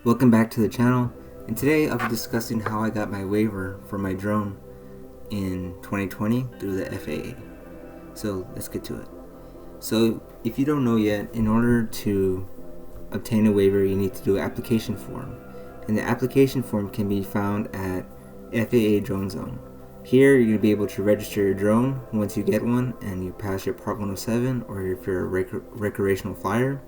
Welcome back to the channel, and today I'll be discussing how I got my waiver for my drone in 2020 through the FAA. So let's get to it. So if you don't know yet, in order to obtain a waiver you need to do an application form, and the application form can be found at FAA Drone Zone. Here you're going to be able to register your drone once you get one and you pass your Part 107, or if you're a recreational flyer,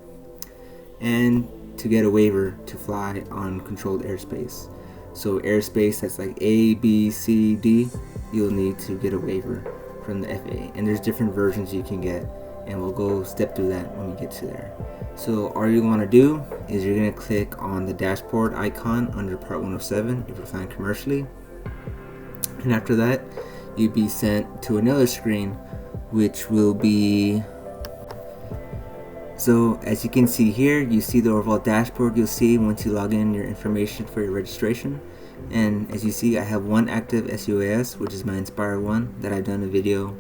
and to get a waiver to fly on controlled airspace. So airspace that's like A, B, C, D, you'll need to get a waiver from the FAA, and there's different versions you can get, and we'll go step through that when we get to there. So all you want to do is you're going to click on the dashboard icon under Part 107 if you're flying commercially, and after that you'll be sent to another screen which will be, so as you can see here, you see the overall dashboard you'll see once you log in your information for your registration. And as you see, I have one active SUAS, which is my Inspire 1 that I've done a video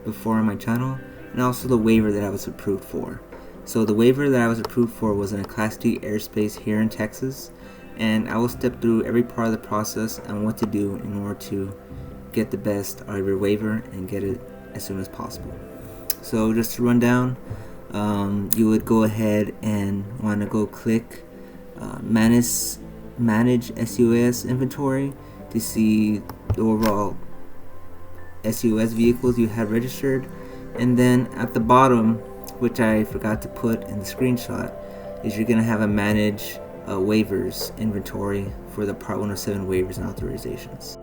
before on my channel, and also the waiver that I was approved for. So the waiver that I was approved for was in a Class D airspace here in Texas, and I will step through every part of the process and what to do in order to get the best out of your waiver and get it as soon as possible. So just to run down, you would go ahead and want to go click manage SUAS inventory to see the overall SUAS vehicles you have registered, and then at the bottom, which I forgot to put in the screenshot, is you're going to have a manage waivers inventory for the Part 107 waivers and authorizations.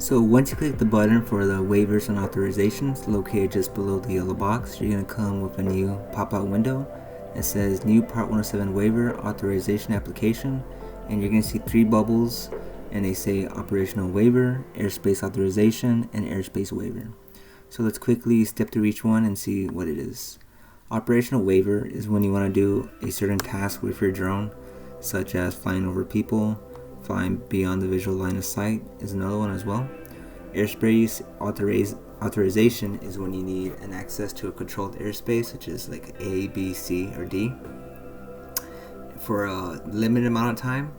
So once you click the button for the waivers and authorizations located just below the yellow box, you're going to come with a new pop-out window. It says new Part 107 waiver authorization application, and you're going to see three bubbles, and they say operational waiver, airspace authorization, and airspace waiver. So let's quickly step through each one and see what it is. Operational waiver is when you want to do a certain task with your drone, such as flying over people. Flying beyond the visual line of sight is another one as well. Airspace authorization is when you need an access to a controlled airspace, such as like A, B, C, or D, for a limited amount of time.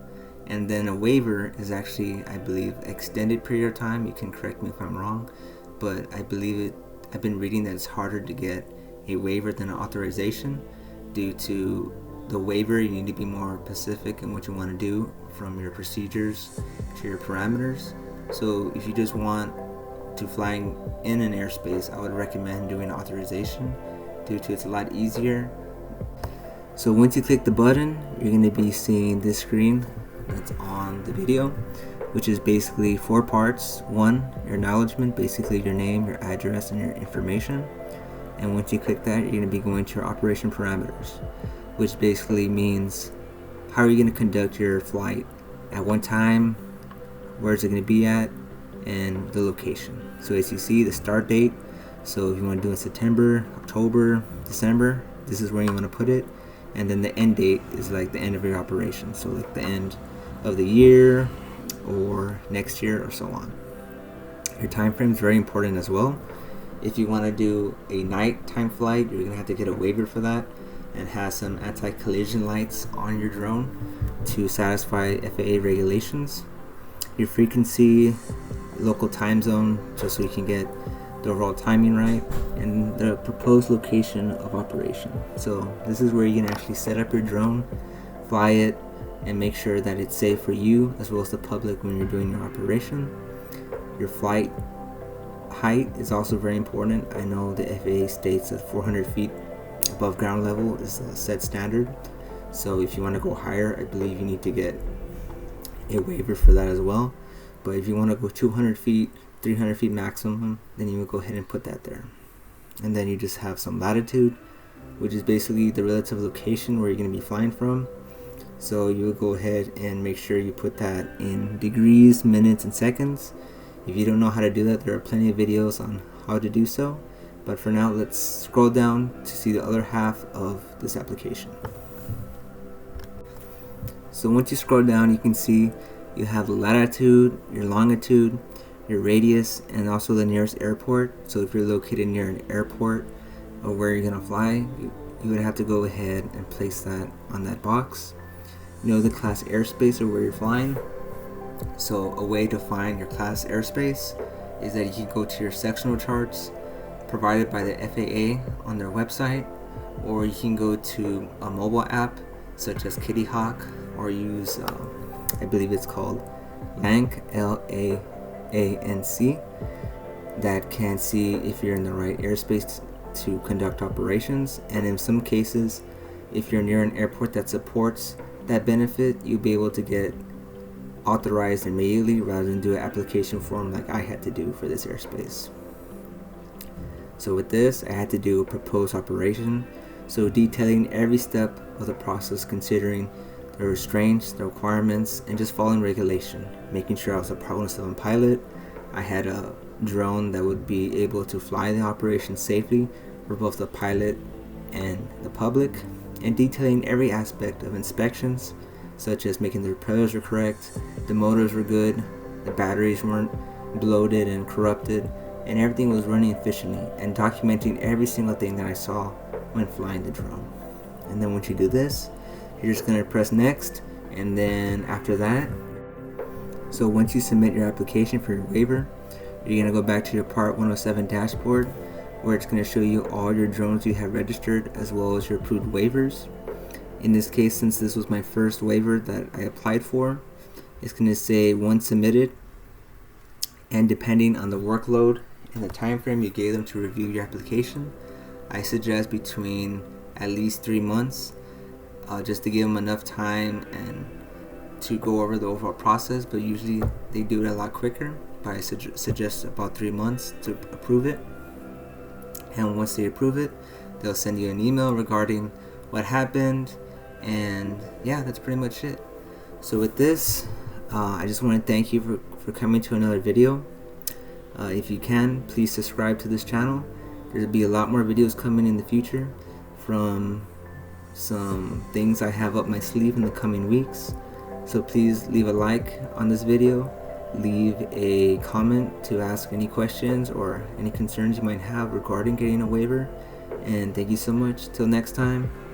And then a waiver is actually, I believe, extended period of time. You can correct me if I'm wrong, but I believe I've been reading that it's harder to get a waiver than an authorization. Due to the waiver, you need to be more specific in what you want to do, from your procedures to your parameters. So if you just want to flying in an airspace, I would recommend doing authorization, due to it's a lot easier. So once you click the button, you're going to be seeing this screen that's on the video, which is basically four parts. One, your acknowledgement, basically your name, your address, and your information. And once you click that, you're going to be going to your operation parameters, which basically means how are you going to conduct your flight, at one time, where is it going to be at, and the location. So as you see, the start date, so if you want to do it in September, October, December, this is where you want to put it. And then the end date is like the end of your operation, so like the end of the year or next year or so on. Your time frame is very important as well. If you want to do a nighttime flight, you're going to have to get a waiver for that and have some anti-collision lights on your drone to satisfy FAA regulations. Your frequency, local time zone, just so you can get the overall timing right, and the proposed location of operation. So this is where you can actually set up your drone, fly it, and make sure that it's safe for you as well as the public when you're doing your operation. Your flight height is also very important. I know the FAA states that 400 feet above ground level is a set standard. So if you want to go higher, I believe you need to get a waiver for that as well. But if you want to go 200 feet, 300 feet maximum, then you would go ahead and put that there. And then you just have some latitude, which is basically the relative location where you're going to be flying from. So you would go ahead and make sure you put that in degrees, minutes, and seconds. If you don't know how to do that, there are plenty of videos on how to do so. But for now, let's scroll down to see the other half of this application. So once you scroll down, you can see you have the latitude, your longitude, your radius, and also the nearest airport. So if you're located near an airport or where you're going to fly, you would have to go ahead and place that on that box. know the class airspace or where you're flying. So a way to find your class airspace is that you can go to your sectional charts provided by the FAA on their website, or you can go to a mobile app such as Kitty Hawk, or use I believe it's called LAANC, LAANC, that can see if you're in the right airspace to conduct operations. And in some cases, if you're near an airport that supports that benefit, you'll be able to get authorized immediately rather than do an application form like I had to do for this airspace. So with this, I had to do a proposed operation, so detailing every step of the process, considering the restraints, the requirements, and just following regulation, making sure I was a Part 107 pilot. I had a drone that would be able to fly the operation safely for both the pilot and the public, and detailing every aspect of inspections, such as making the propellers were correct, the motors were good, the batteries weren't bloated and corrupted, and everything was running efficiently, and documenting every single thing that I saw when flying the drone. And then once you do this, you're just going to press next, and then after that, so once you submit your application for your waiver, you're going to go back to your Part 107 dashboard, where it's going to show you all your drones you have registered as well as your approved waivers. In this case, since this was my first waiver that I applied for, it's going to say 1 submitted, and depending on the workload and the time frame you gave them to review your application, I suggest between at least 3 months, just to give them enough time and to go over the overall process. But usually they do it a lot quicker, but I suggest about 3 months to approve it. And once they approve it, they'll send you an email regarding what happened, and yeah, that's pretty much it. So with this, I just want to thank you for coming to another video. If you can, please subscribe to this channel. There'll be a lot more videos coming in the future from some things I have up my sleeve in the coming weeks. So please leave a like on this video, leave a comment to ask any questions or any concerns you might have regarding getting a waiver, and thank you so much. Till next time,